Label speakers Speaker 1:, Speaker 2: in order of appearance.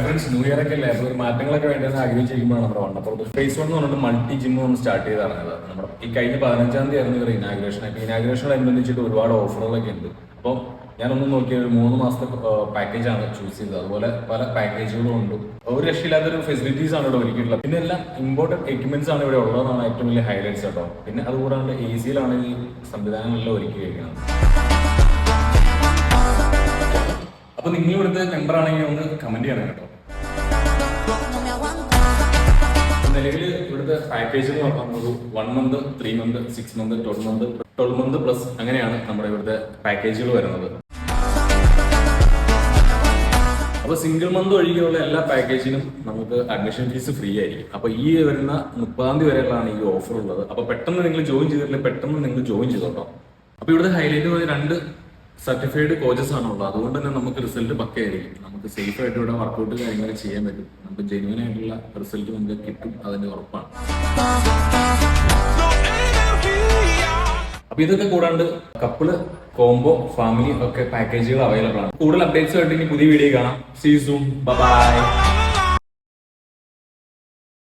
Speaker 1: Friends, new year ഒക്കെ അല്ലേ, അപ്പോൾ ഒരു മാറ്റങ്ങളൊക്കെ വേണ്ടതെന്ന് ആഗ്രഹിച്ചിരിക്കുമ്പോഴാണ് നമ്മുടെ വണ്ണപ്പുറത്ത് ഫേസ് 1 എന്ന് പറഞ്ഞിട്ട് മൾട്ടി ജിം നമ്മൾ സ്റ്റാർട്ട് ചെയ്താണ്. നമ്മുടെ ഈ കഴിഞ്ഞ 15-ാം തീയതി ആയിരുന്നു ഇവർ ഇനാഗ്രേഷൻ. അപ്പോൾ ഇനാഗ്രേഷനോടനുബന്ധിച്ചിട്ട് ഒരുപാട് ഓഫറുകളൊക്കെ ഉണ്ട്. അപ്പോൾ ഞാനൊന്നും നോക്കിയ ഒരു 3 മാസത്തെ പാക്കേജാണ് ചൂസ് ചെയ്തത്. അതുപോലെ പല പാക്കേജുകളും ഉണ്ട്. ഒരു രക്ഷയില്ലാത്തൊരു ഫെസിലിറ്റീസ് ആണ് ഇവിടെ ഒരുക്കിയിട്ടുള്ളത്. പിന്നെ എല്ലാം ഇമ്പോർട്ടൻറ്റ് എക്യുപ്മെന്റ്സ് ആണ് ഇവിടെ ഉള്ളതെന്നാണ് ഏറ്റവും വലിയ ഹൈലൈറ്റ്സ് കേട്ടോ. പിന്നെ അതുകൂടാണ്ട് AC യിലാണ് ഈ സംവിധാനങ്ങളെല്ലാം ഒരുക്കി കഴിക്കുന്നത്. അപ്പൊ നിങ്ങൾ ഇവിടുത്തെ മെമ്പർ ആണെങ്കിൽ ഒന്ന് കമന്റ് ചെയ്യണം കേട്ടോ. നിലവിൽ ഇവിടുത്തെ പാക്കേജ് എന്ന് പറഞ്ഞാൽ 1 month, 3 month, 6 month, 12 month plus അങ്ങനെയാണ് നമ്മുടെ ഇവിടുത്തെ പാക്കേജുകൾ വരുന്നത്. അപ്പൊ സിംഗിൾ മന്ത് ഒഴികെയുള്ള എല്ലാ പാക്കേജിനും നമുക്ക് അഡ്മിഷൻ ഫീസ് ഫ്രീ ആയിരിക്കും. അപ്പൊ ഈ വരുന്ന 30-ാം തീയതി വരെയാണ് ഈ ഓഫർ ഉള്ളത്. അപ്പൊ പെട്ടെന്ന് നിങ്ങൾ ജോയിൻ ചെയ്തിട്ടില്ല, പെട്ടെന്ന് നിങ്ങൾ ജോയിൻ ചെയ്തോട്ടോ. അപ്പൊ ഇവിടുത്തെ ഹൈലൈറ്റ് പറഞ്ഞ 2 സർട്ടിഫൈഡ് കോച്ചസ് ആണുള്ളത്. അതുകൊണ്ട് തന്നെ നമുക്ക് റിസൾട്ട് പക്കയായിരിക്കും. നമുക്ക് സേഫ് ആയിട്ട് ഇവിടെ വർക്കൗട്ട് കാര്യങ്ങളൊക്കെ ചെയ്യാൻ പറ്റും. നമുക്ക് ജെന്യുവൻ ആയിട്ടുള്ള റിസൾട്ട് നമുക്ക് കിട്ടും, അതിന്റെ ഉറപ്പാണ്. അപ്പൊ ഇതൊക്കെ കൂടാണ്ട് കപ്പിള്, കോംബോ, ഫാമിലി ഒക്കെ പാക്കേജുകൾ അവൈലബിൾ ആണ്. കൂടുതൽ അപ്ഡേറ്റ്സ് ആയിട്ട് ഇനി പുതിയ വീഡിയോ കാണാം. See you soon. ബൈ.